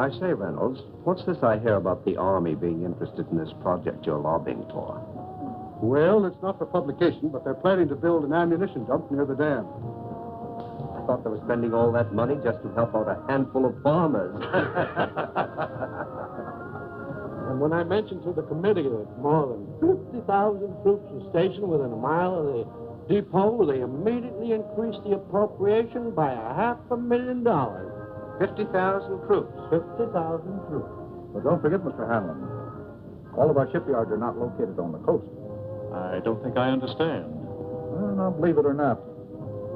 I say, Reynolds, what's this I hear about the Army being interested in this project you're lobbying for? Well, it's not for publication, but they're planning to build an ammunition dump near the dam. I thought they were spending all that money just to help out a handful of farmers. And when I mentioned to the committee that more than 50,000 troops were stationed within a mile of the depot, they immediately increased the appropriation by $500,000. 50,000 troops. 50,000 troops. But don't forget, Mr. Hanlon, all of our shipyards are not located on the coast. I don't think I understand. Well, now, believe it or not,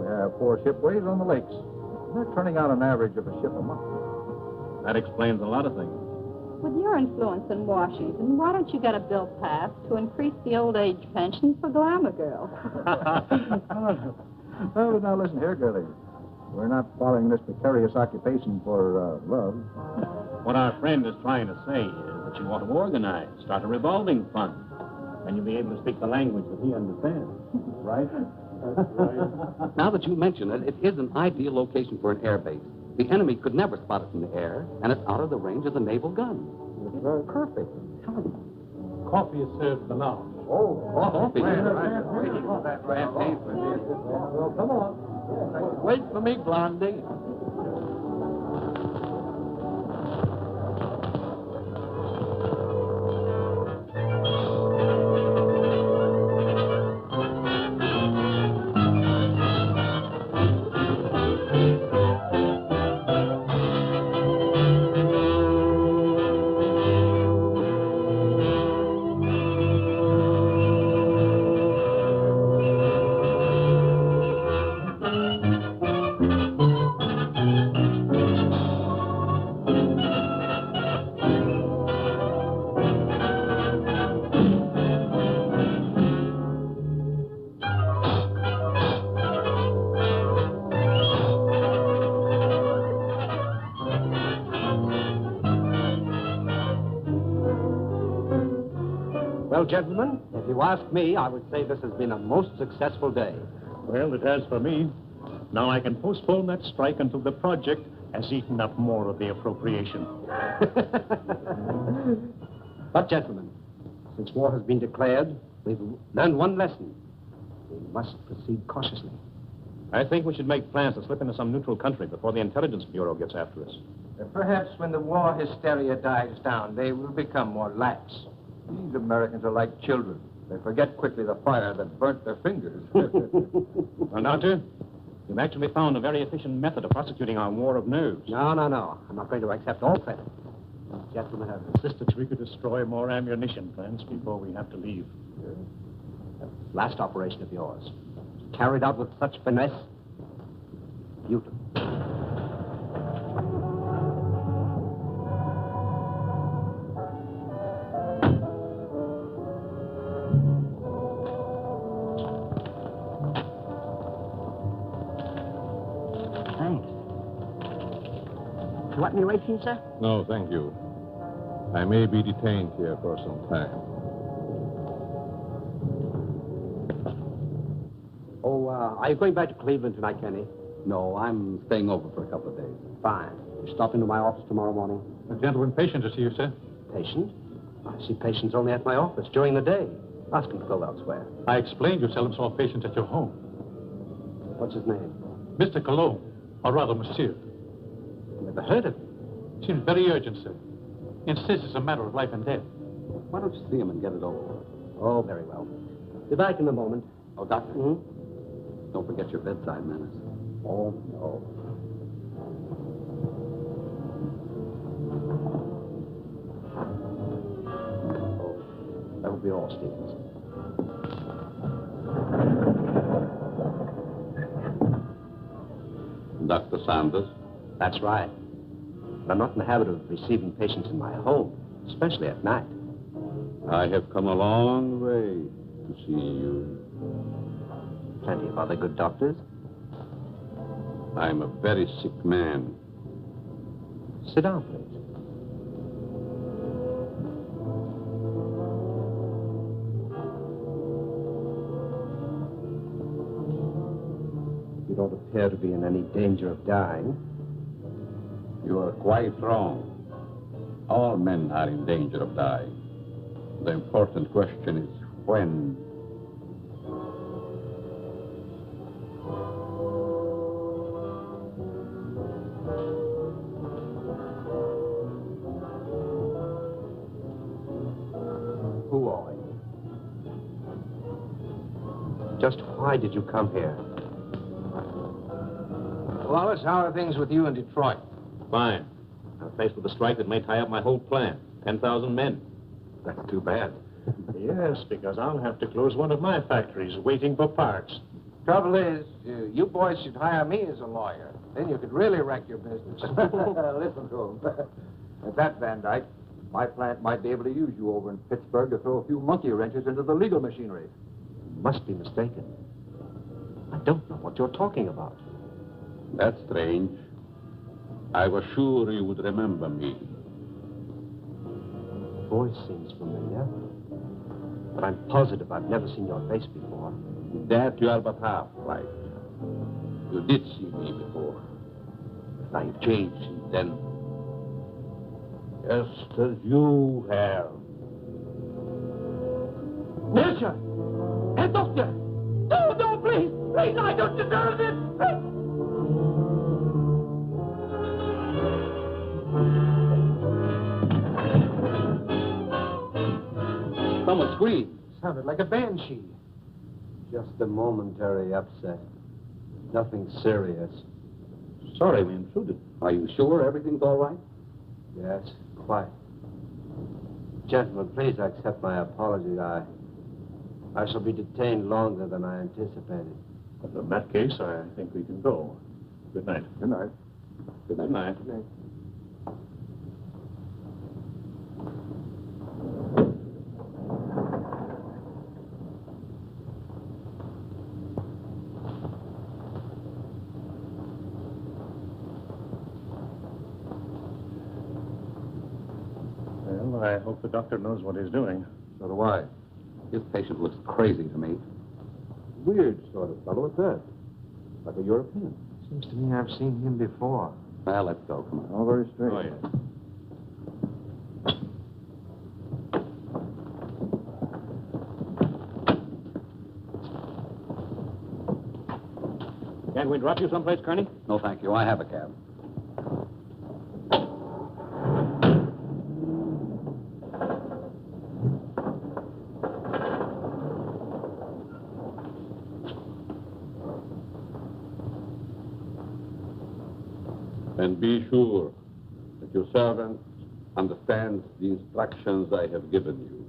we have 4 shipways on the lakes. They're turning out an average of a ship a month. That explains a lot of things. With your influence in Washington, why don't you get a bill passed to increase the old age pension for glamour girls? Oh, now listen here, girlie. We're not following this precarious occupation for love. What our friend is trying to say is that you want to organize, start a revolving fund, and you'll be able to speak the language that he understands. Right? Now that you mention it, it is an ideal location for an air base. The enemy could never spot it from the air, and it's out of the range of the naval guns. It's very Perfect. Coffee is served now. Oh, coffee. Well, come on. Wait for me, Blondie. Well, gentlemen, if you ask me, I would say this has been a most successful day. Well, it has for me. Now I can postpone that strike until the project has eaten up more of the appropriation. But, gentlemen, since war has been declared, we've learned one lesson. We must proceed cautiously. I think we should make plans to slip into some neutral country before the Intelligence Bureau gets after us. Perhaps when the war hysteria dies down, they will become more lax. These Americans are like children. They forget quickly the fire that burnt their fingers. Well, Doctor, you've actually found a very efficient method of prosecuting our war of nerves. No. I'm not going to accept all credit. These gentlemen have insisted We could destroy more ammunition plants before we have to leave. that last operation of yours, carried out with such finesse. Beautiful. Thanks. You want me waiting, sir? No, thank you. I may be detained here for some time. Oh, are you going back to Cleveland tonight, Kenny? No, I'm staying over for a couple of days. Fine. You stop into my office tomorrow morning? A gentleman patient to see you, sir. patient. I see patients only at my office during the day. Ask him to go elsewhere. I explained you seldom saw patients at your home. What's his name? Mr. Cologne, or rather, monsieur. Never heard of him. Seems very urgent, sir. Insists it's a matter of life and death. Why don't you see him and get it over? Oh, very well. Be back in a moment. Oh, Doctor, don't forget your bedside manners. Oh, no. Oh, that will be all, Stevens. Dr. Sanders? That's right. But I'm not in the habit of receiving patients in my home, especially at night. I have come a long way to see you. Plenty of other good doctors. I'm a very sick man. Sit down, please. You don't appear to be in any danger of dying. You are quite wrong. All men are in danger of dying. The important question is when. Who are you? Just why did you come here? Wallace, how are things with you in Detroit? Fine. I'm faced with a strike that may tie up my whole plant. 10,000 men. That's too bad. Yes, because I'll have to close one of my factories waiting for parts. Trouble is, you boys should hire me as a lawyer. Then you could really wreck your business. Listen to him. At that, Van Dyke, my plant might be able to use you over in Pittsburgh to throw a few monkey wrenches into the legal machinery. You must be mistaken. I don't know what you're talking about. That's strange. I was sure you would remember me. Voice seems familiar, but I'm positive I've never seen your face before. That you are but half right. You did see me before. But I've changed since then. Just as you have. Monsieur! Herr Doctor! No, no, please! Please, I don't deserve this! Someone screamed. Sounded like a banshee. Just a momentary upset. Nothing serious. Sorry we intruded. Are you sure everything's all right? Yes, quite. Gentlemen, please accept my apology. I shall be detained longer than I anticipated. In that case, I think we can go. Good night. Good night. Good night. Good night. Well, I hope the doctor knows what he's doing. So do I. His patient looks crazy to me. Weird sort of fellow at that. Like a European. Seems to me I've seen him before. Well, let's go. Come on. All very strange. Oh, yeah. Can't we drop you someplace, Kearney? No, thank you. I have a cab. And be sure that your servant understands the instructions I have given you.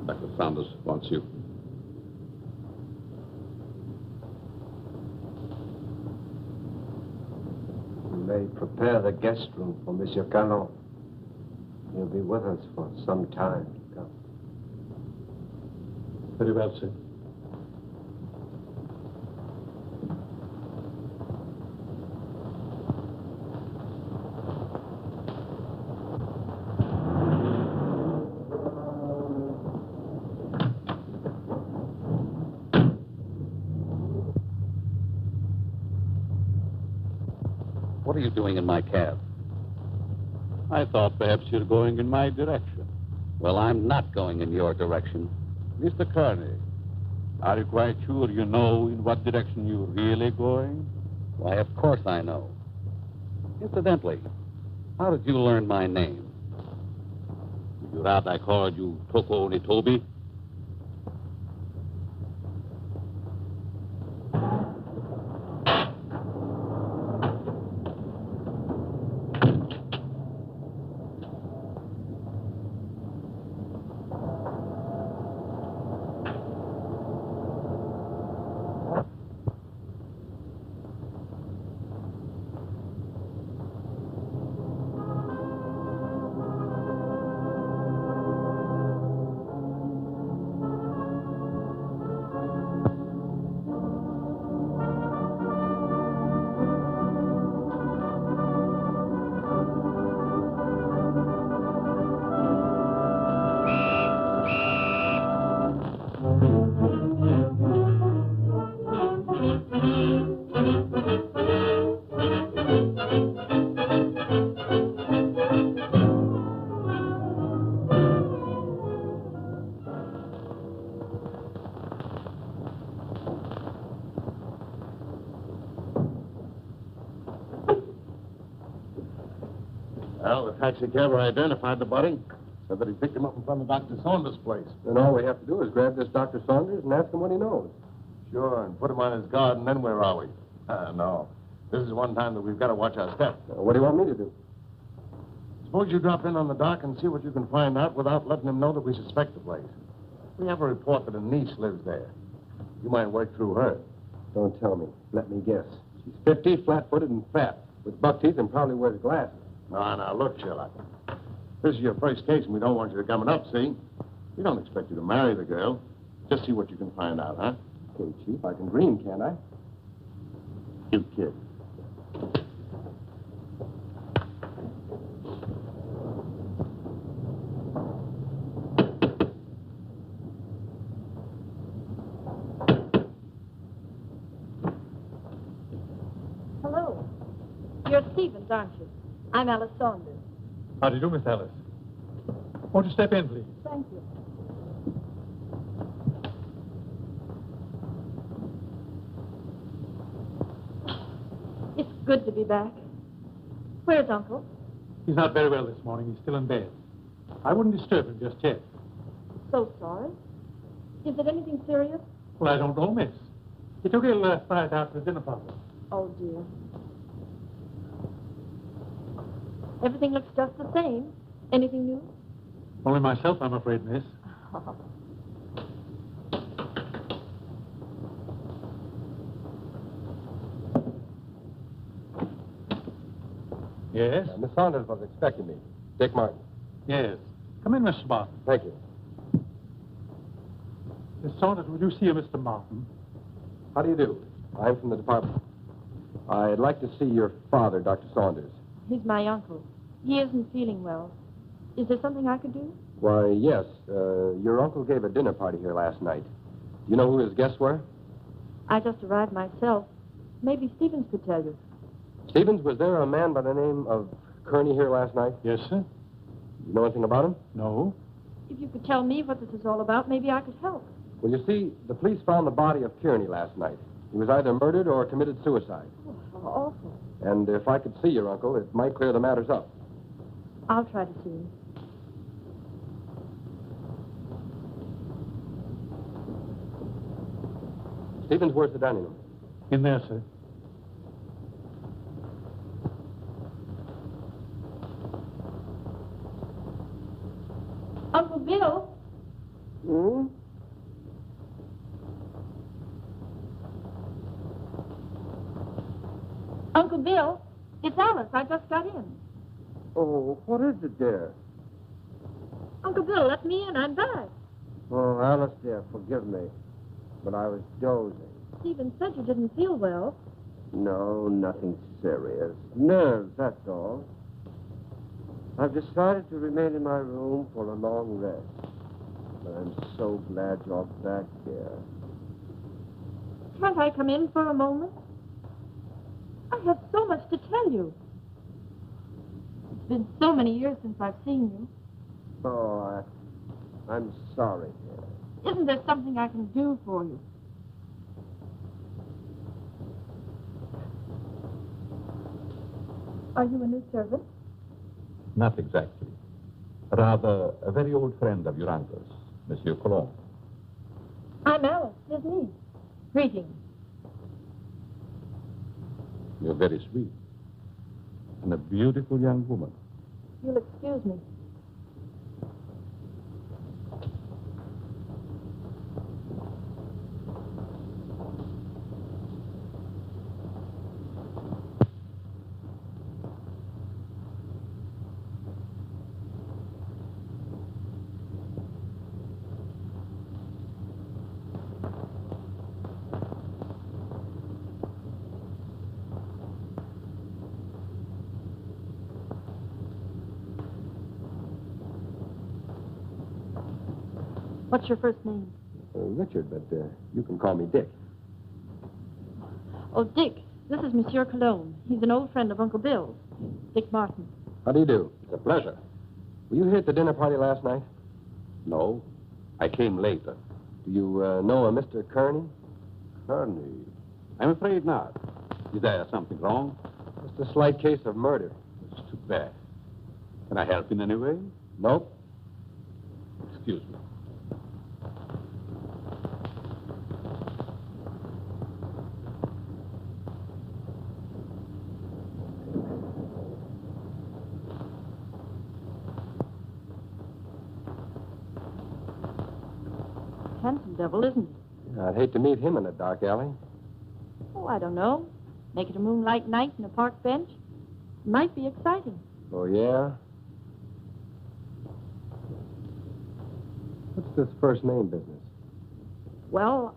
Dr. Sanders wants you. You may prepare the guest room for Monsieur Callon. He'll be with us for some time to come. Very well, sir. What are you doing in my cab? I thought perhaps you're going in my direction. Well, I'm not going in your direction. Mr. Carney, are you quite sure you know in what direction you're really going? Why, of course I know. Incidentally, how did you learn my name? You thought I called you Toko Nitobi? Well, the taxi cabber identified the body. Said that he picked him up in front of Dr. Saunders' place. Then all we have to do is grab this Dr. Saunders and ask him what he knows. Sure, and put him on his guard, and then where are we? No. This is one time that we've got to watch our step. What do you want me to do? Suppose you drop in on the dock and see what you can find out without letting him know that we suspect the place. We have a report that a niece lives there. You might work through her. Don't tell me. Let me guess. She's 50, flat-footed, and fat, with buck teeth and probably wears glasses. Now, look, Sherlock. This is your first case, and we don't want you to come it up, see? We don't expect you to marry the girl. Just see what you can find out, huh? Okay, Chief, I can dream, can't I? You kid. Hello. You're Stevens, aren't you? I'm Alice Saunders. How do you do, Miss Alice? Won't you step in, please? Thank you. It's good to be back. Where's Uncle? He's not very well this morning. He's still in bed. I wouldn't disturb him just yet. So sorry. Is it anything serious? Well, I don't know, miss. He took ill last night after the dinner party. Oh, dear. Everything looks just the same. Anything new? Only myself, I'm afraid, miss. Yes? Miss Saunders was expecting me. Dick Martin. Yes. Come in, Mr. Martin. Thank you. Miss Saunders, would you see a Mr. Martin? How do you do? I'm from the department. I'd like to see your father, Dr. Saunders. He's my uncle. He isn't feeling well. Is there something I could do? Why, yes. Your uncle gave a dinner party here last night. You know who his guests were? I just arrived myself. Maybe Stevens could tell you. Stevens, was there a man by the name of Kearney here last night? Yes, sir. You know anything about him? No. If you could tell me what this is all about, maybe I could help. Well, you see, the police found the body of Kearney last night. He was either murdered or committed suicide. Oh, how awful. And if I could see your uncle, it might clear the matters up. I'll try to see him. Stevens, where's the dining room? In there, sir. Uncle Bill? Hmm? Uncle Bill, it's Alice. I just got in. Oh, what is it, dear? Uncle Bill, let me in. I'm back. Oh, Alice, dear, forgive me. But I was dozing. Stephen said you didn't feel well. No, nothing serious. Nerves, that's all. I've decided to remain in my room for a long rest. But I'm so glad you're back, dear. Can't I come in for a moment? I have so much to tell you. It's been so many years since I've seen you. Oh, I'm sorry. Isn't there something I can do for you? Are you a new servant? Not exactly. Rather, a very old friend of your uncle's, Monsieur Cologne. I'm Alice, his niece. Greetings. You're very sweet. And a beautiful young woman. You'll excuse me. What's your first name? Richard, but you can call me Dick. Oh, Dick. This is Monsieur Cologne. He's an old friend of Uncle Bill's. Dick Martin. How do you do? It's a pleasure. Were you here at the dinner party last night? No, I came later. Do you know a Mr. Kearney? Kearney? I'm afraid not. Is there something wrong? Just a slight case of murder. It's too bad. Can I help in any way? Nope. Excuse me. Handsome devil, isn't he? I'd hate to meet him in a dark alley. Oh, I don't know. Make it a moonlight night in a park bench. Might be exciting. Oh, yeah? What's this first name business? Well,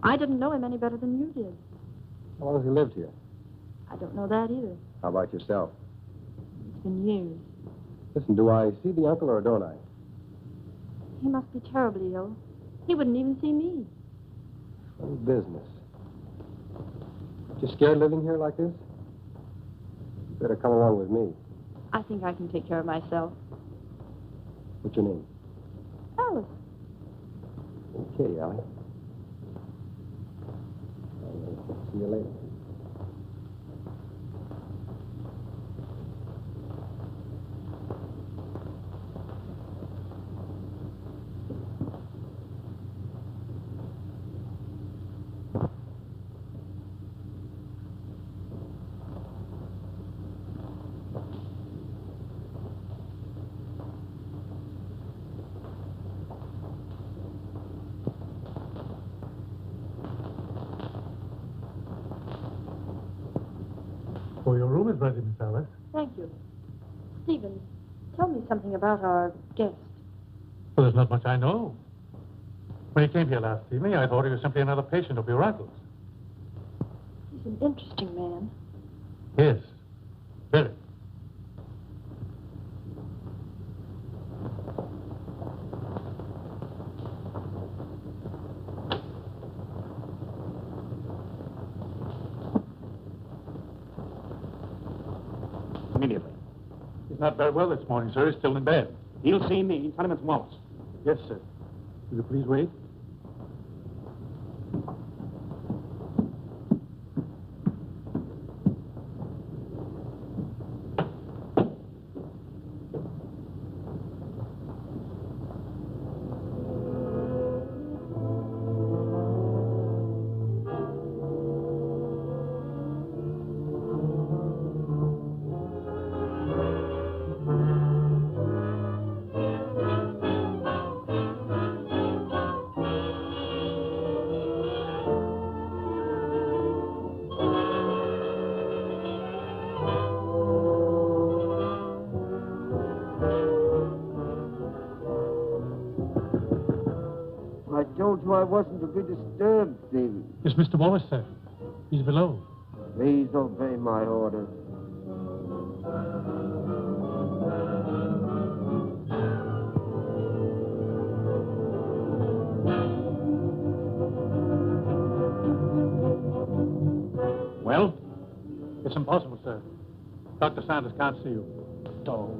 I didn't know him any better than you did. How long has he lived here? I don't know that either. How about yourself? It's been years. Listen, do I see the uncle or don't I? He must be terribly ill. He wouldn't even see me. Funny business. You scared living here like this? You better come along with me. I think I can take care of myself. What's your name? Alice. Okay, Allie. See you later. Oh, your room is ready, Miss Alice. Thank you. Stephen, tell me something about our guest. Well, there's not much I know. When he came here last evening, I thought he was simply another patient of your uncle's. He's an interesting man. Yes, very. Immediately. He's not very well this morning, sir. He's still in bed. He'll see me. Tell him it's Wallace. Yes, sir. Will you please wait? I told you I wasn't to be disturbed, Stephen. It's Mr. Wallace, sir. He's below. Please obey my orders. Well? It's impossible, sir. Dr. Sanders can't see you. Certo.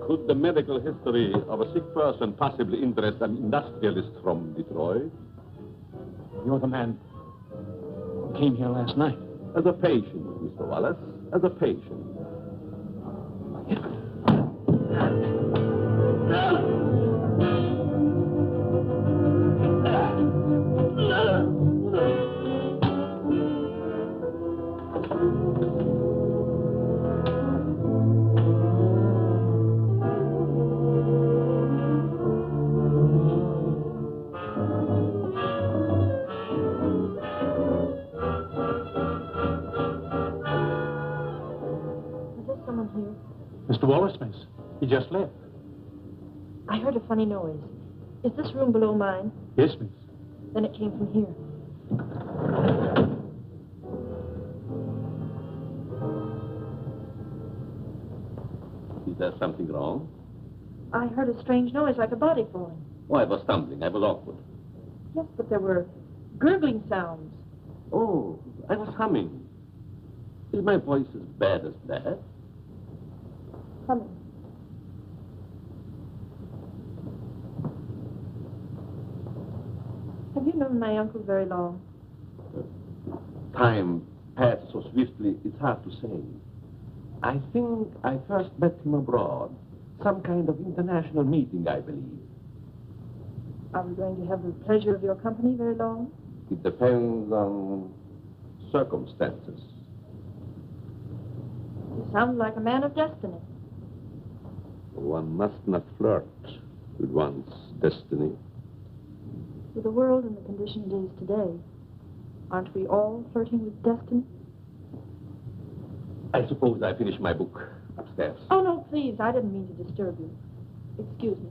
Could the medical history of a sick person possibly interest an industrialist from Detroit? You're the man who came here last night. As a patient, Mr. Wallace, as a patient. Mr. Wallace, miss. He just left. I heard a funny noise. Is this room below mine? Yes, miss. Then it came from here. Is there something wrong? I heard a strange noise like a body falling. Oh, I was stumbling. I was awkward. Yes, but there were gurgling sounds. Oh, I was humming. Is my voice as bad as that? Humming. Have you known my uncle very long? Time passed so swiftly, it's hard to say. I think I first met him abroad. Some kind of international meeting, I believe. Are we going to have the pleasure of your company very long? It depends on circumstances. You sound like a man of destiny. One must not flirt with one's destiny. With the world and the condition it is today, aren't we all flirting with destiny? I suppose I finished my book upstairs. Oh, no, please. I didn't mean to disturb you. Excuse me.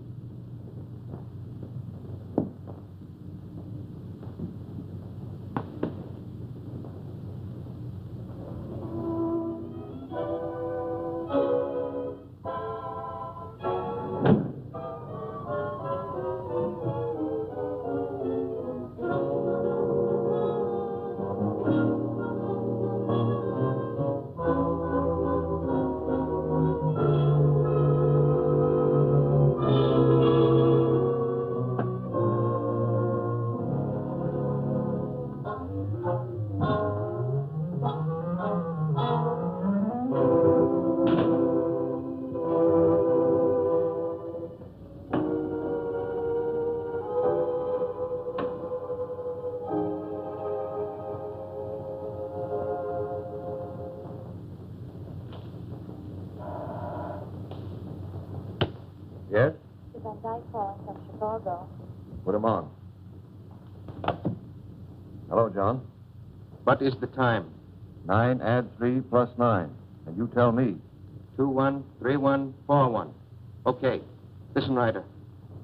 Yes? It's Van Dyke calling from Chicago. Put him on. Hello, John. What is the time? 9 add 3 plus 9. And you tell me. 213141. Okay. Listen, Ryder.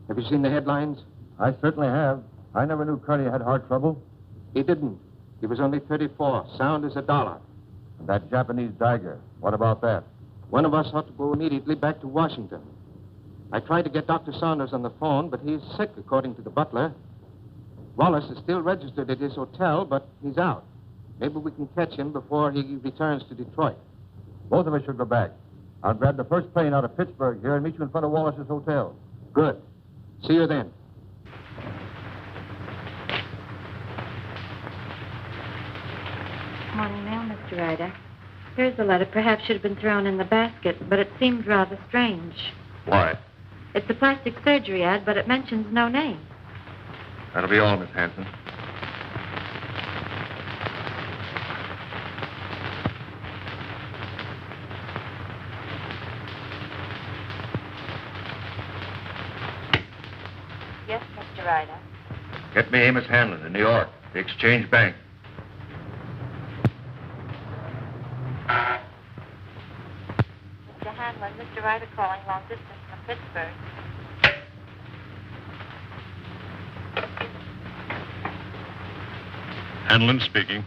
Have you seen the headlines? I certainly have. I never knew Curly had heart trouble. He didn't. He was only 34. Sound as $1. And that Japanese dagger. What about that? One of us ought to go immediately back to Washington. I tried to get Dr. Saunders on the phone, but he's sick, according to the butler. Wallace is still registered at his hotel, but he's out. Maybe we can catch him before he returns to Detroit. Both of us should go back. I'll grab the first plane out of Pittsburgh here and meet you in front of Wallace's hotel. Good. See you then. Morning mail, Mr. Ryder. Here's the letter. Perhaps should have been thrown in the basket, but it seemed rather strange. Why? It's a plastic surgery ad, but it mentions no name. That'll be all, Miss Hanson. Ryder. Get me Amos Hanlon in New York, the Exchange Bank. Mr. Hanlon, Mr. Ryder calling long distance from Pittsburgh. Hanlon speaking.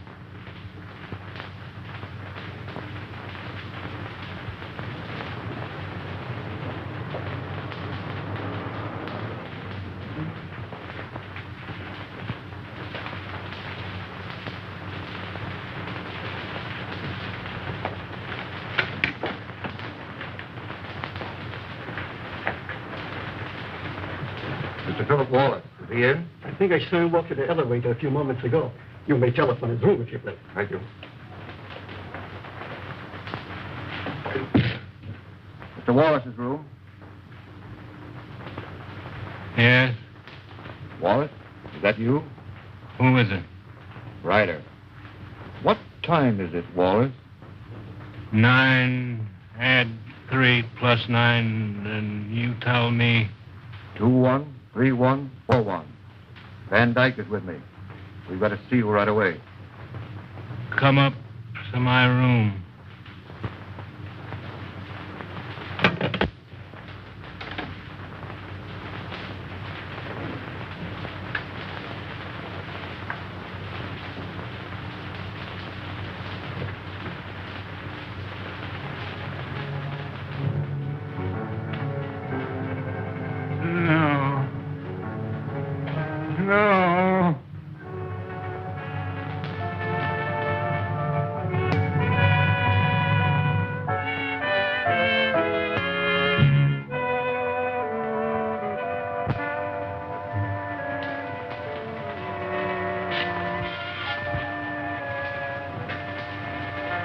Mr. Philip Wallace, is he in? I think I saw him walk to the elevator a few moments ago. You may telephone his room if you please. Thank you. Mr. Wallace's room. Yes? Wallace, is that you? Who is it? Ryder. What time is it, Wallace? 9, add 3 plus 9, and you tell me... 213141. Van Dyke is with me. We've got to see you right away. Come up to my room. No.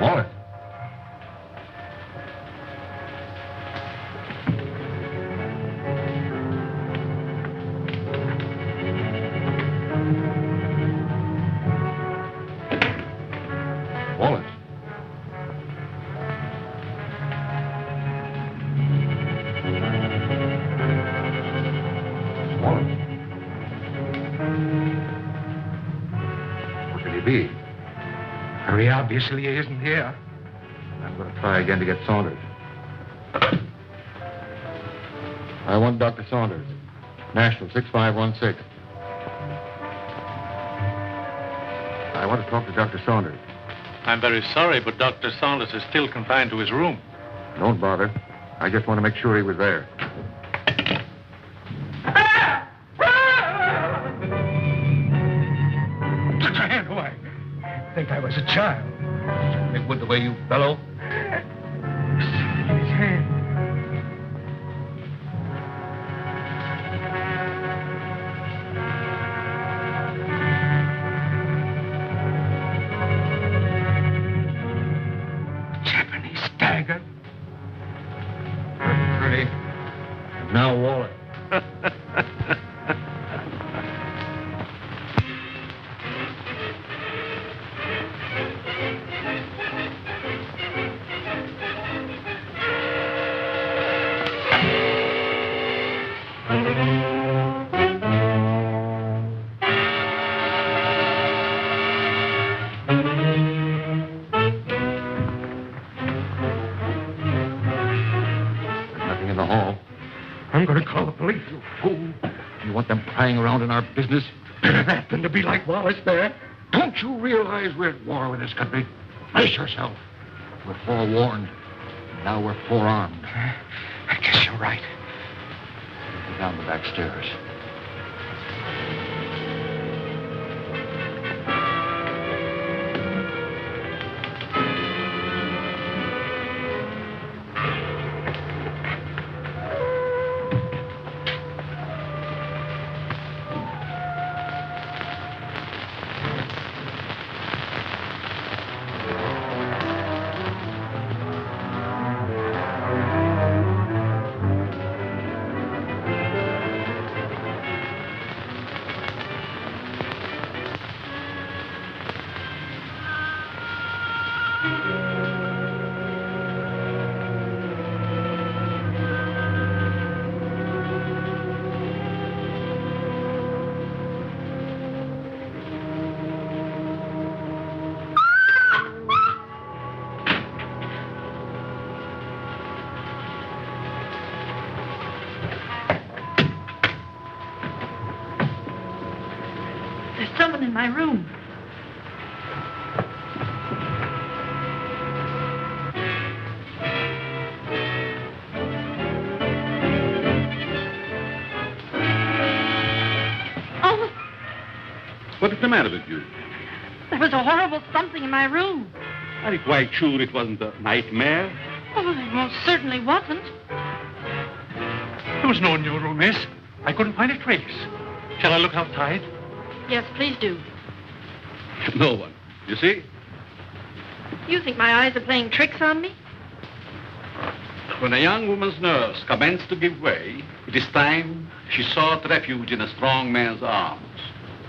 Wallace. Wallace. Wallace. Where could he be? Very obviously he isn't here. I'm going to try again to get Saunders. I want Dr. Saunders. National 6516. I want to talk to Dr. Saunders. I'm very sorry, but Dr. Saunders is still confined to his room. Don't bother. I just want to make sure he was there. Took a hand away. I think I was a child. It would the way you bellow. His hand. Japanese dagger. Pretty. Now Wallace. Nothing in the hall. I'm going to call the police, you fool. You want them prying around in our business? Better that than to be like Wallace there. Don't you realize we're at war with this country? Brace yourself. We're forewarned. Now we're forearmed. I guess you're right. Down the back stairs. my room. Oh, What is the matter with you? there was a horrible something in my room. Are you quite sure it wasn't a nightmare? Oh, it most certainly wasn't. There was no one in your room, miss. I couldn't find a trace. Shall I look outside? Yes, please do. No one. You see? You think my eyes are playing tricks on me? When a young woman's nerves commence to give way, it is time she sought refuge in a strong man's arms.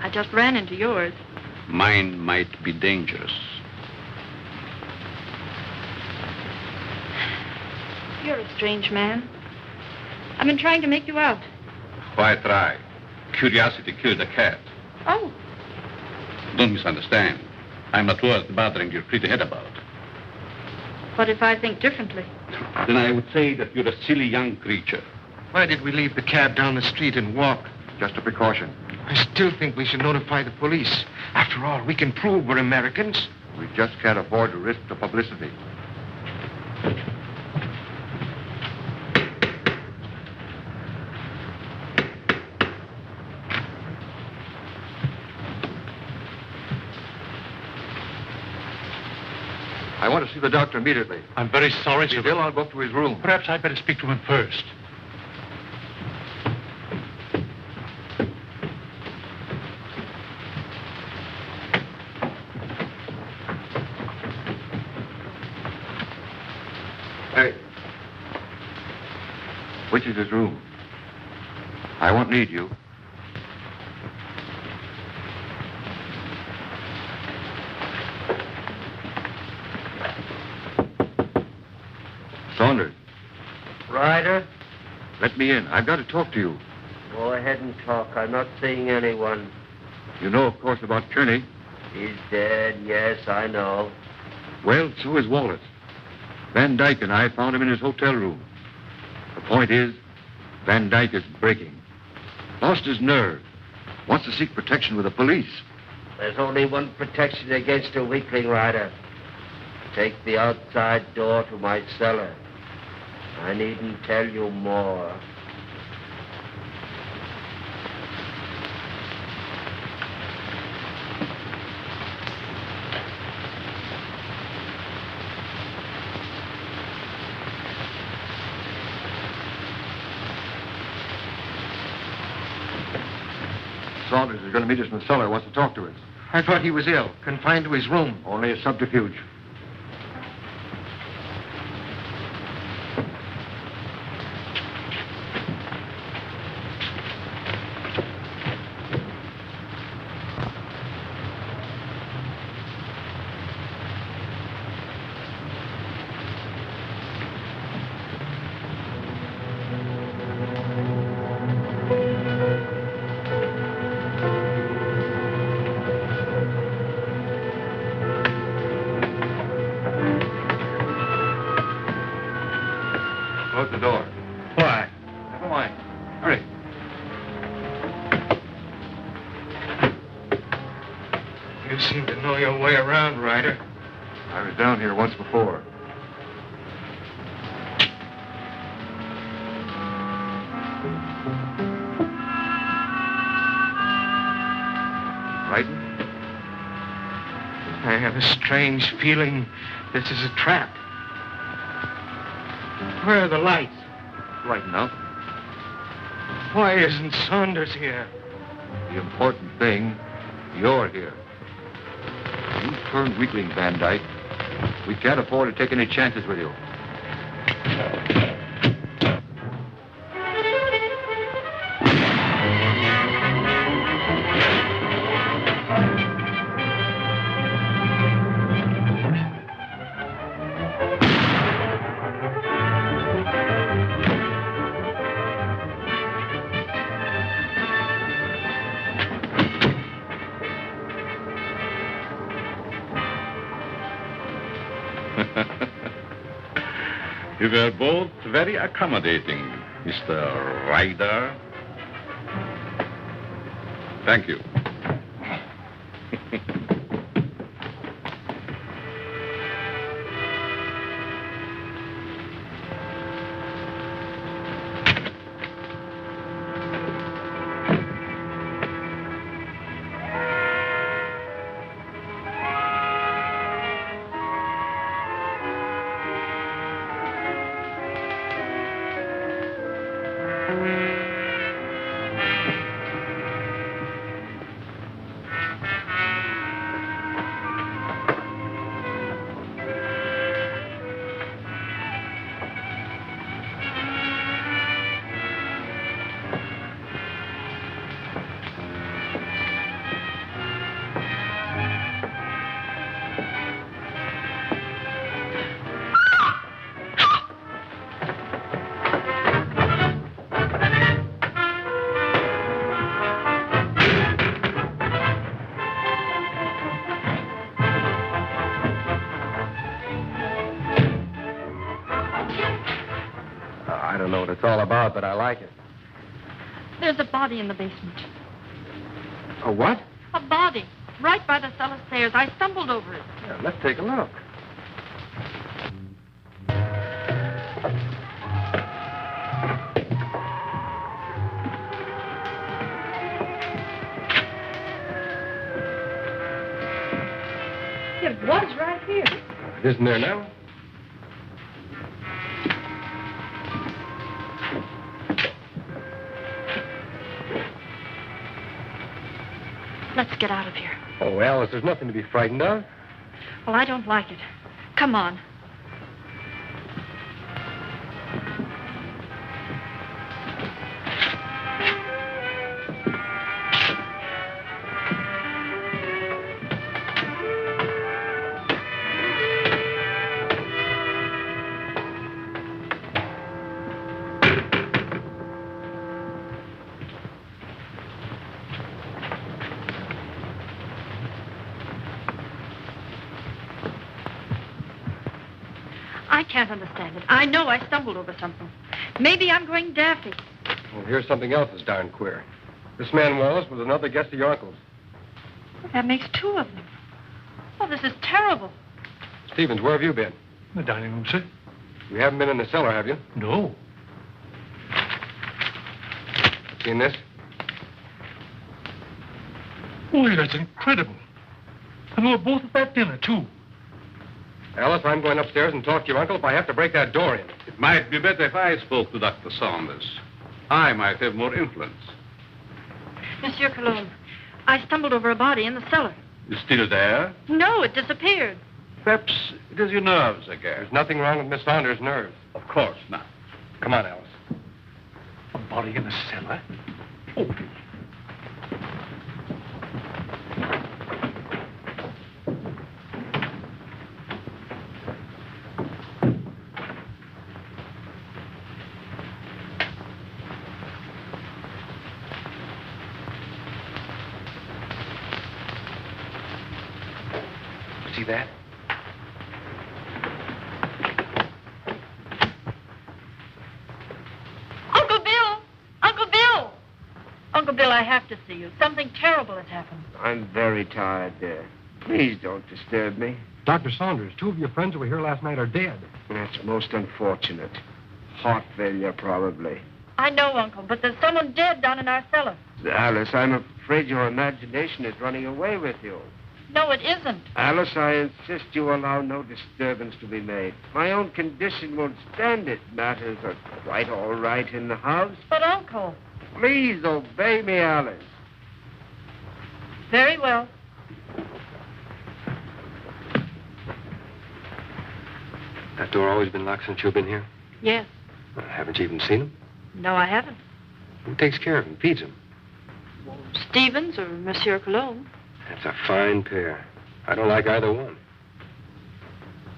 I just ran into yours. Mine might be dangerous. You're a strange man. I've been trying to make you out. Why try? Curiosity killed a cat. Oh, Don't misunderstand. I'm not worth bothering your pretty head about. what if I think differently? Then I would say that you're a silly young creature. Why did we leave the cab down the street and walk? Just a precaution. I still think we should notify the police. After all, we can prove we're Americans. We just can't afford to risk the publicity. I want to see the doctor immediately. I'm very sorry, If sir. he's ill, I'll go up to his room. Perhaps I'd better speak to him first. Hey. Which is his room? I won't need you. Saunders, Ryder, let me in. I've got to talk to you. go ahead and talk. I'm not seeing anyone. You know, of course, about Kearney. He's dead, yes, I know. Well, so is Wallace. Van Dyke and I found him in his hotel room. The point is, Van Dyke is breaking. Lost his nerve. Wants to seek protection with the police. There's only one protection against a weakling, Ryder. Take the outside door to my cellar. I needn't tell you more. Saunders is going to meet us in the cellar. Wants to talk to us. I thought he was ill, confined to his room. Only a subterfuge. Close the door. Why? Never mind. Hurry. You seem to know your way around, Ryder. I was down here once before. Frightened? I have a strange feeling this is a trap. Where are the lights? Right enough. Why isn't Saunders here? The important thing, you're here. You turned weakling, Van Dyke. We can't afford to take any chances with you. You were both very accommodating, Mr. Ryder. Thank you. don't know what it's all about, but I like it. There's a body in the basement. A what? A body. Right by the cellar stairs. I stumbled over it. Yeah, let's take a look. It was right here. It isn't there now? Let's get out of here. Oh, Alice, there's nothing to be frightened of. Well, I don't like it. Come on. I can't understand it. I know I stumbled over something. Maybe I'm going daffy. Well, here's something else that's darn queer. This man Wallace was another guest of your uncle's. That makes two of them. Oh, this is terrible. Stevens, where have you been? The dining room, sir. You haven't been in the cellar, have you? No. Seen this? Boy, that's incredible. And we were both at that dinner, too. Alice, I'm going upstairs and talk to your uncle if I have to break that door in. It might be better if I spoke to Dr. Saunders. I might have more influence. Monsieur Cologne, I stumbled over a body in the cellar. It's still there? No, it disappeared. Perhaps it is your nerves again. There's nothing wrong with Miss Saunders' nerves. Of course not. Come on, Alice. A body in the cellar? Oh. See that? Uncle Bill! Uncle Bill! Uncle Bill, I have to see you. Something terrible has happened. I'm very tired, dear. Please don't disturb me. Dr. Saunders, two of your friends who were here last night are dead. That's most unfortunate. Heart failure, probably. I know, Uncle, but there's someone dead down in our cellar. Alice, I'm afraid your imagination is running away with you. No, it isn't. Alice, I insist you allow no disturbance to be made. My own condition won't stand it. Matters are quite all right in the house. But, Uncle... Please obey me, Alice. Very well. That door always been locked since you've been here? Yes. Haven't you even seen him? No, I haven't. Who takes care of him, feeds him? Stevens or Monsieur Cologne. That's a fine pair. I don't like either one.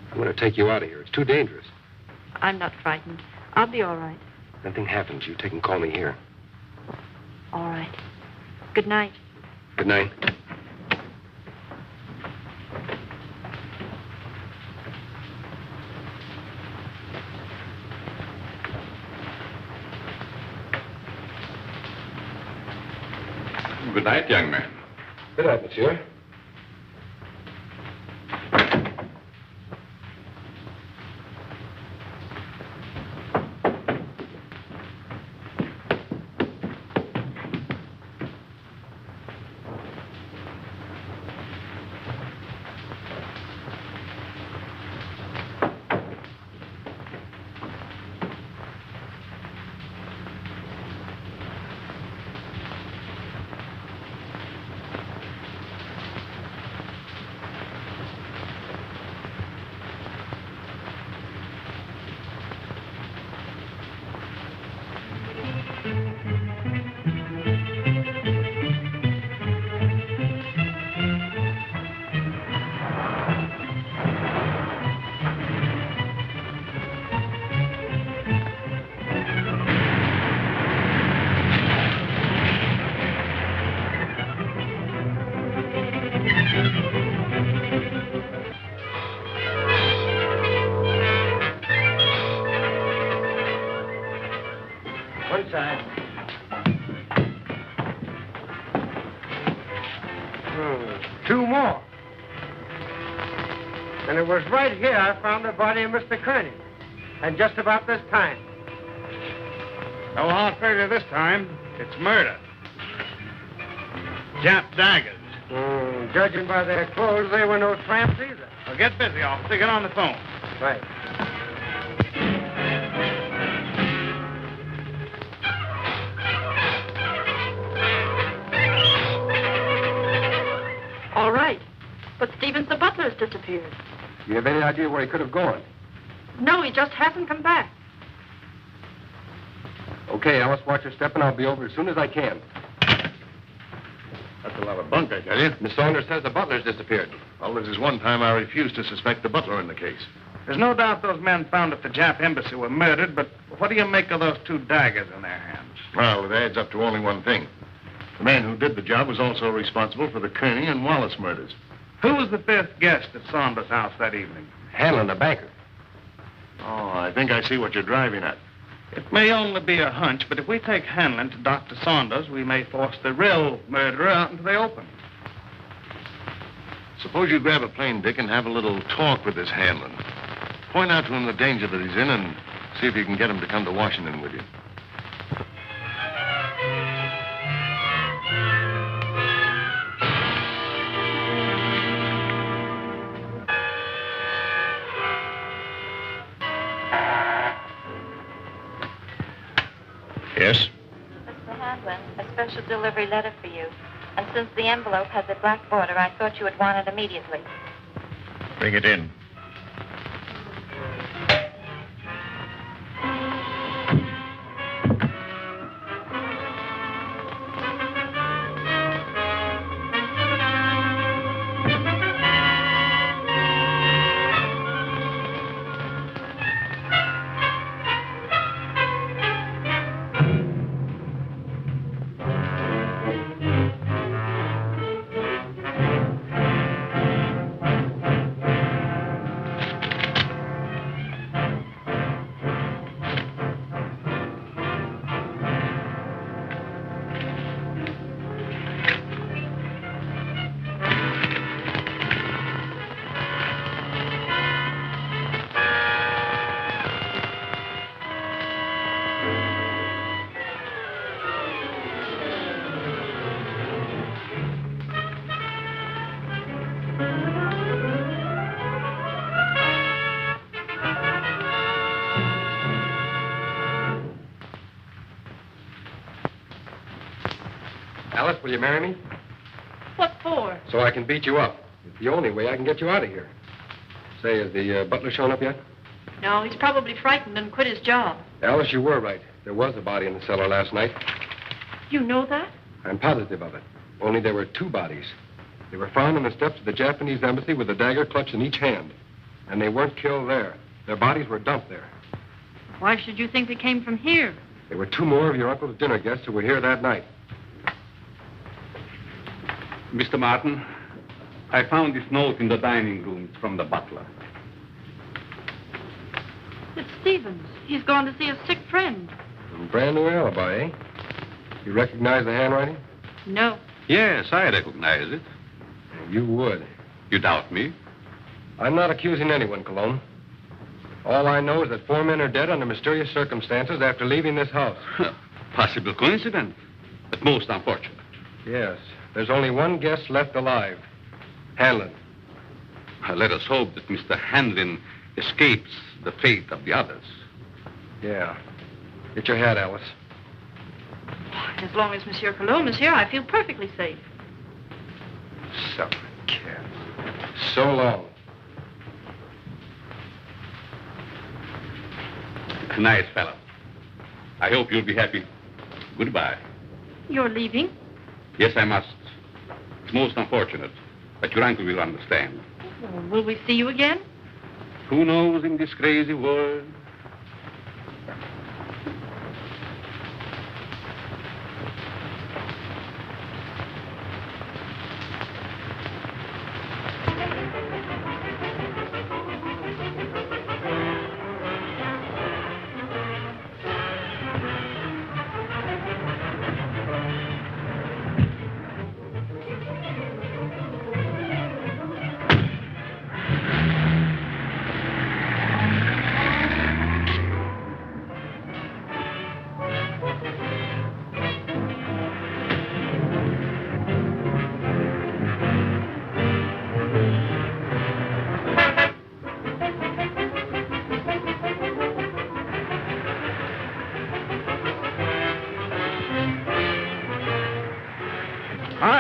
I'm going to take you out of here. It's too dangerous. I'm not frightened. I'll be all right. Nothing happens. You take and call me here. All right. Good night. Good night. Good night, young man. Good night, monsieur. inside. 2 more. And it was right here I found the body of Mr. Kearney. And just about this time. No hard failure this time. It's murder. Jap daggers. Judging by their clothes, they were no tramps either. Well, get busy, officer. Get on the phone. Right. All right. But Stevens, the butler, has disappeared. You have any idea where he could have gone? No, he just hasn't come back. Okay, Alice, watch your step, and I'll be over as soon as I can. That's a lot of bunk, I tell you. Miss Saunders says the butler's disappeared. Well, this is one time I refused to suspect the butler in the case. There's no doubt those men found at the Jap embassy were murdered, but what do you make of those 2 daggers in their hands? Well, it adds up to only one thing. The man who did the job was also responsible for the Kearney and Wallace murders. Who was the 5th guest at Saunders' house that evening? Hanlon, the banker. Oh, I think I see what you're driving at. It may only be a hunch, but if we take Hanlon to Dr. Saunders, we may force the real murderer out into the open. Suppose you grab a plane, Dick, and have a little talk with this Hanlon. Point out to him the danger that he's in and see if you can get him to come to Washington with you. Yes? Mr. Hanlon, a special delivery letter for you. And since the envelope has a black border, I thought you would want it immediately. Bring it in. Alice, will you marry me? What for? So I can beat you up. It's the only way I can get you out of here. Say, has the butler shown up yet? No, he's probably frightened and quit his job. Alice, you were right. There was a body in the cellar last night. You know that? I'm positive of it. Only there were 2 bodies. They were found on the steps of the Japanese embassy with a dagger clutched in each hand. And they weren't killed there. Their bodies were dumped there. Why should you think they came from here? There were 2 more of your uncle's dinner guests who were here that night. Mr. Martin, I found this note in the dining room. It's from the butler. It's Stevens. He's gone to see a sick friend. A brand new alibi, eh? You recognize the handwriting? No. Yes, I recognize it. You would. You doubt me? I'm not accusing anyone, Cologne. All I know is that 4 men are dead under mysterious circumstances after leaving this house. Possible coincidence, but most unfortunate. Yes. There's only one guest left alive. Hanlon. Let us hope that Mr. Hanlon escapes the fate of the others. Yeah. Get your hat, Alice. As long as Monsieur Cologne is here, I feel perfectly safe. Suffering cat. So long. Nice fellow. I hope you'll be happy. Goodbye. You're leaving? Yes, I must. It's most unfortunate, but your uncle will understand. Will we see you again? Who knows in this crazy world?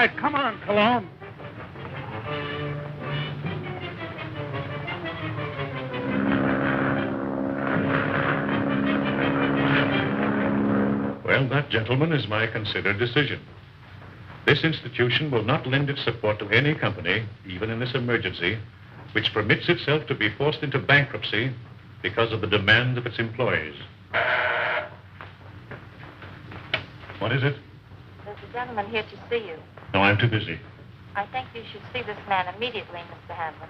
right. Come on, Cologne. Well, that, gentlemen, is my considered decision. This institution will not lend its support to any company, even in this emergency, which permits itself to be forced into bankruptcy because of the demands of its employees. What is it? There's a gentleman here to see you. No, I'm too busy. I think you should see this man immediately, Mr. Hanlon.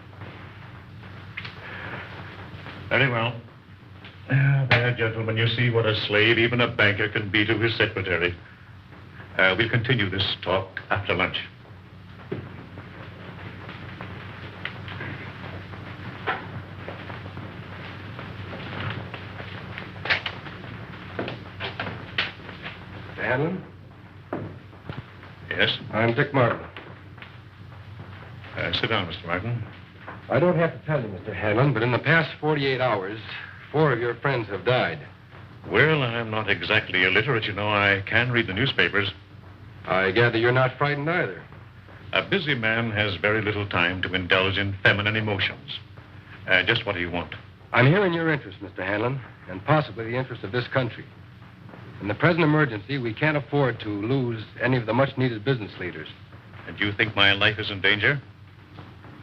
Very well. There, gentlemen, you see what a slave even a banker can be to his secretary. We'll continue this talk after lunch. Mr. Hanlon? Yes? I'm Dick Martin. Sit down, Mr. Martin. I don't have to tell you, Mr. Hanlon, but in the past 48 hours, 4 of your friends have died. Well, I'm not exactly illiterate, you know. I can read the newspapers. I gather you're not frightened either. A busy man has very little time to indulge in feminine emotions. Just what do you want? I'm here in your interest, Mr. Hanlon, and possibly the interest of this country. In the present emergency, we can't afford to lose any of the much-needed business leaders. And you think my life is in danger?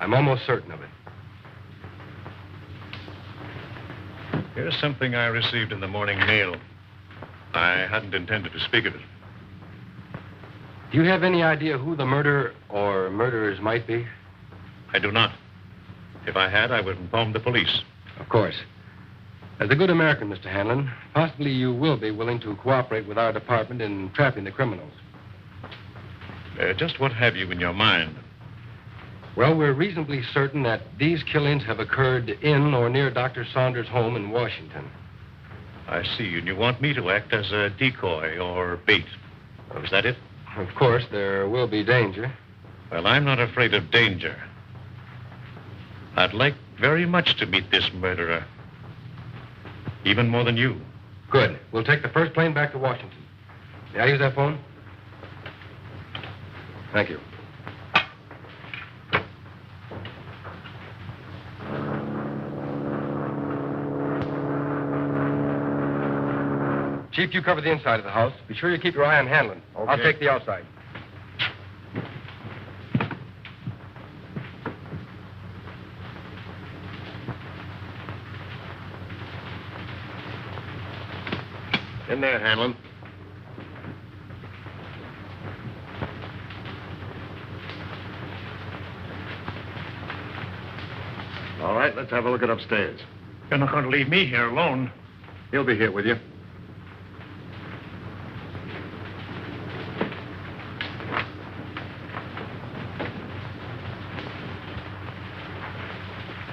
I'm almost certain of it. Here's something I received in the morning mail. I hadn't intended to speak of it. Do you have any idea who the murderer or murderers might be? I do not. If I had, I would inform the police. Of course. As a good American, Mr. Hanlon, possibly you will be willing to cooperate with our department in trapping the criminals. Just what have you in your mind? Well, we're reasonably certain that these killings have occurred in or near Dr. Saunders' home in Washington. I see, and you want me to act as a decoy or bait. Is that it? Of course, there will be danger. Well, I'm not afraid of danger. I'd like very much to meet this murderer. Even more than you. Good. We'll take the first plane back to Washington. May I use that phone? Thank you. Chief, you cover the inside of the house. Be sure you keep your eye on Hanlon. Okay. I'll take the outside. In there, Hanlon. All right, let's have a look at upstairs. You're not going to leave me here alone. He'll be here with you.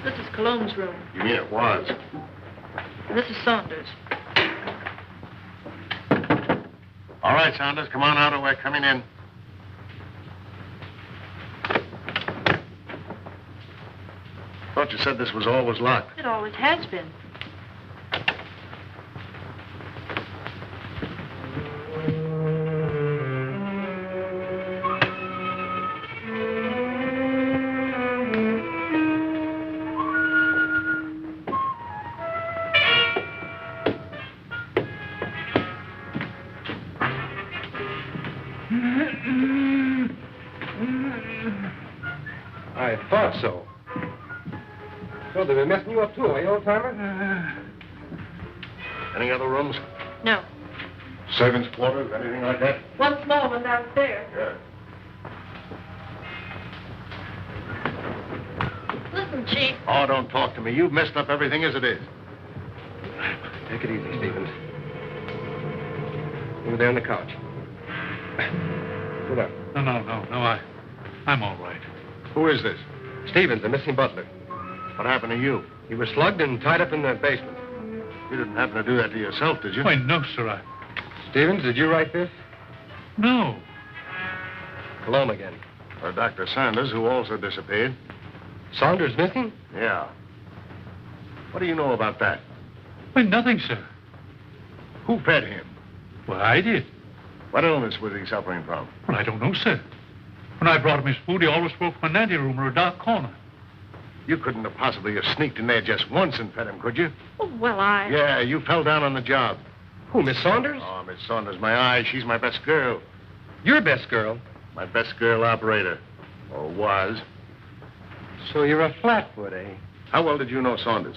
This is Cologne's room. You mean it was? And this is Saunders. All right, Saunders, come on out or we're coming in. Thought you said this was always locked. It always has been. I thought so. So they've been messing you up, too, you old-timer? Any other rooms? No. Servants' quarters, anything like that? One small one downstairs. Yeah. Listen, Chief. Oh, don't talk to me. You've messed up everything as it is. Take it easy, Stevens. Over there on the couch. Sit up. No, I'm all right. Who is this? Stevens, the missing butler. What happened to you? He was slugged and tied up in the basement. You didn't happen to do that to yourself, did you? Why, no, sir. Stevens, did you write this? No. Cologne again. Or Dr. Saunders, who also disappeared. Saunders missing? Yeah. What do you know about that? Why, nothing, sir. Who fed him? Well, I did. What illness was he suffering from? Well, I don't know, sir. When I brought him his food, he always spoke from an anteroom or a dark corner. You couldn't have possibly have sneaked in there just once and fed him, could you? Oh, well, I... Yeah, you fell down on the job. Who, Miss Saunders? Oh, Miss Saunders, my eye. She's my best girl. Your best girl? My best girl operator. Or was. So you're a flatfoot, eh? How well did you know Saunders?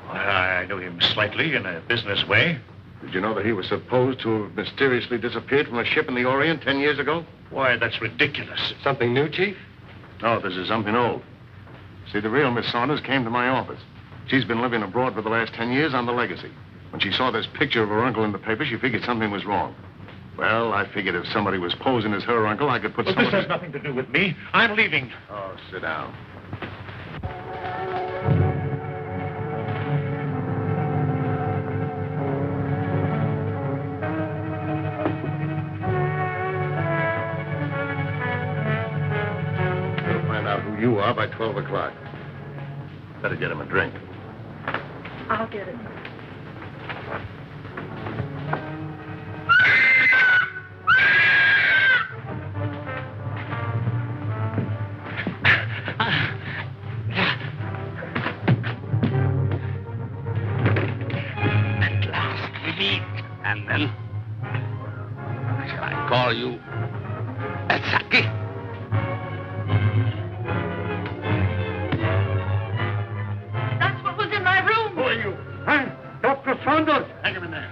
I knew him slightly in a business way. Did you know that he was supposed to have mysteriously disappeared from a ship in the Orient 10 years ago? Why, that's ridiculous. Something new, Chief? No, this is something old. See, the real Miss Saunders came to my office. She's been living abroad for the last 10 years on the legacy. When she saw this picture of her uncle in the paper, she figured something was wrong. Well, I figured if somebody was posing as her uncle, I could put Well, someone... this has nothing to do with me. I'm leaving. Oh, sit down. We'll find out who you are by 12 o'clock. Better get him a drink. I'll get it. At last we meet. And then, shall I call you Sarecky? That's what was in my room. Who are you? Huh? Dr. Saunders. Hang him in there.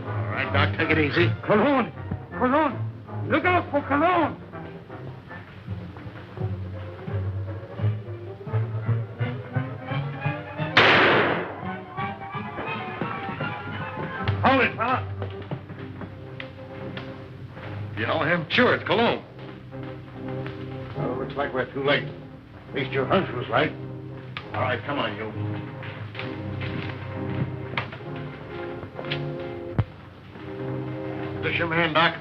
All right, Doc, take it easy. Cologne. Cologne. Look out for Cologne. Hold it, fella. You know him? Sure, it's Cologne. Well, looks like we're too late. At least your hunch was right. All right, come on, you. This your man, Doc?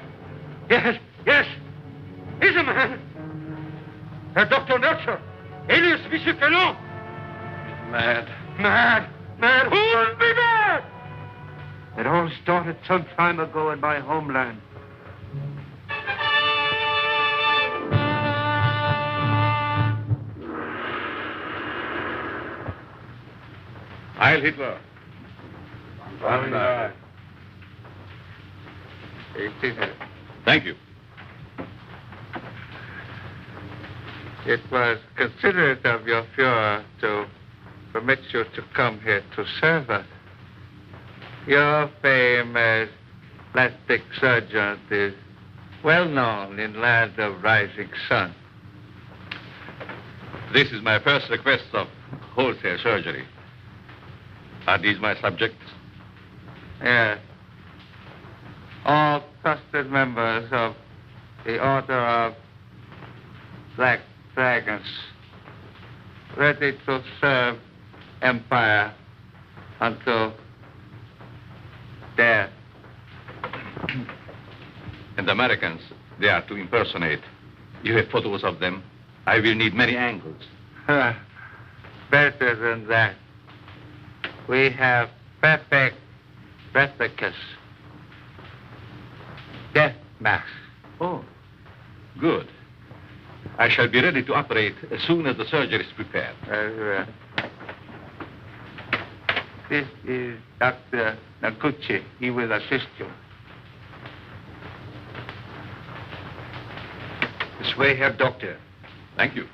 Yes, yes. He's a man. Dr. Nurser, alias Monsieur Cologne. Mad. Mad. Mad. Who would be mad? It all started some time ago in my homeland. Heil Hitler. Thank you. It was considerate of your Fuhrer to permit you to come here to serve us. Your fame as plastic surgeon is well known in land of rising sun. This is my first request of wholesale surgery. Are these my subjects? Yes. All trusted members of the Order of Black Dragons, ready to serve Empire until death. And the Americans, they are to impersonate. You have photos of them. I will need many angles. Better than that. We have perfect replicas. Death masks. Oh, good. I shall be ready to operate as soon as the surgery is prepared. This is Dr. Naguchi. He will assist you. This way, Herr Doctor. Thank you.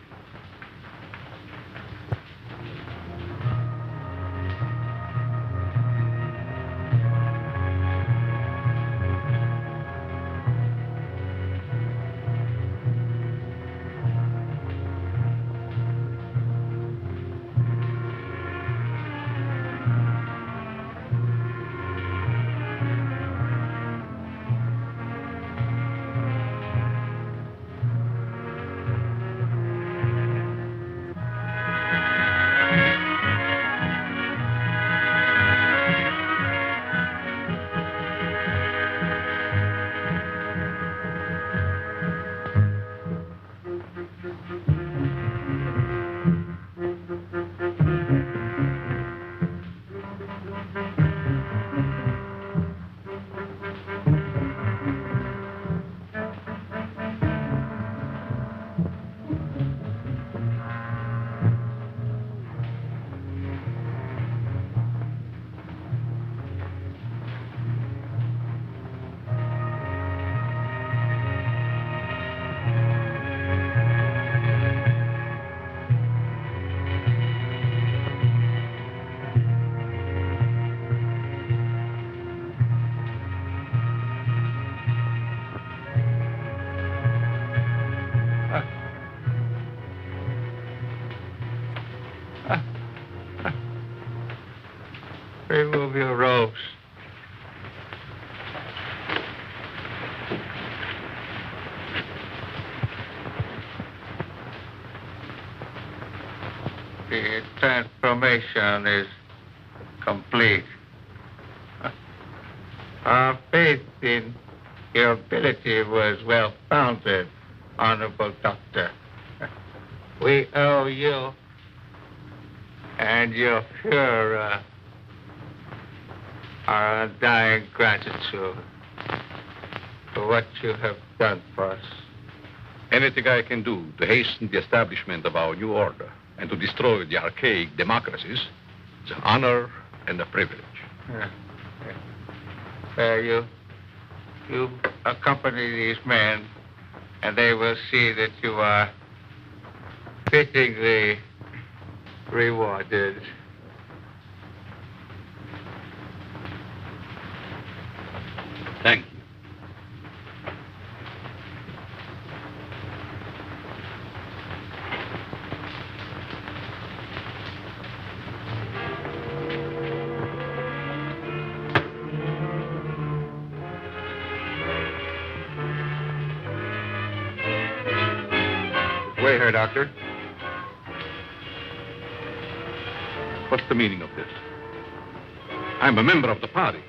Remove your robes. The transformation is complete. Our faith in your ability was well founded, Honorable Doctor. We owe you and your Fuhrer our undying gratitude for what you have done for us. Anything I can do to hasten the establishment of our new order and to destroy the archaic democracies is an honor and a privilege. You accompany these men, and they will see that you are fittingly rewarded. Thank you. Wait here, Doctor. What's the meaning of this? I'm a member of the party.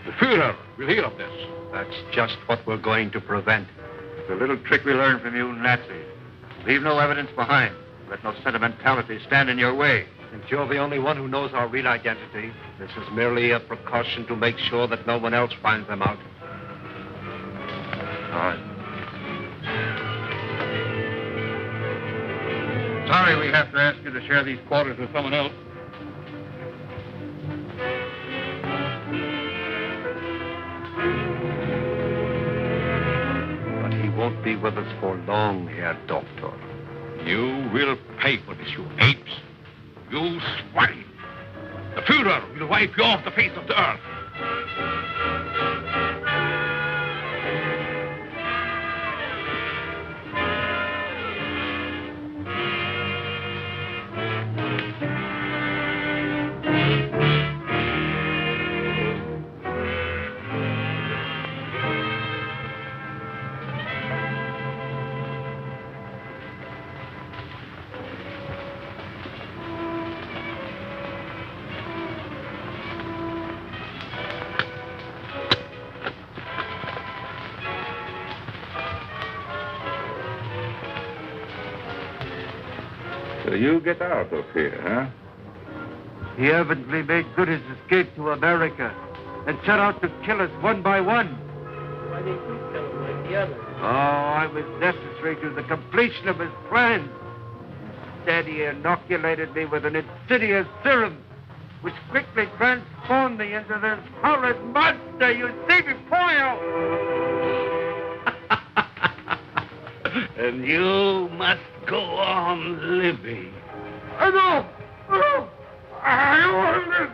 The Fuhrer will hear of this. That's just what we're going to prevent. It's a little trick we learned from you Nazis. Leave no evidence behind. Let no sentimentality stand in your way. Since you're the only one who knows our real identity, this is merely a precaution to make sure that no one else finds them out. All right. Sorry we have to ask you to share these quarters with someone else. But he won't be with us for long, Herr Doctor. You will pay for this, you apes. You swine. The Fuhrer will wipe you off the face of the earth. So you get out of here, huh? He evidently made good his escape to America and set out to kill us one by one. Why didn't you kill him like the others? Oh, I was necessary to the completion of his plan. Instead, he inoculated me with an insidious serum, which quickly transformed me into this horrid monster you see before you. And you must go on living. I know. I want it.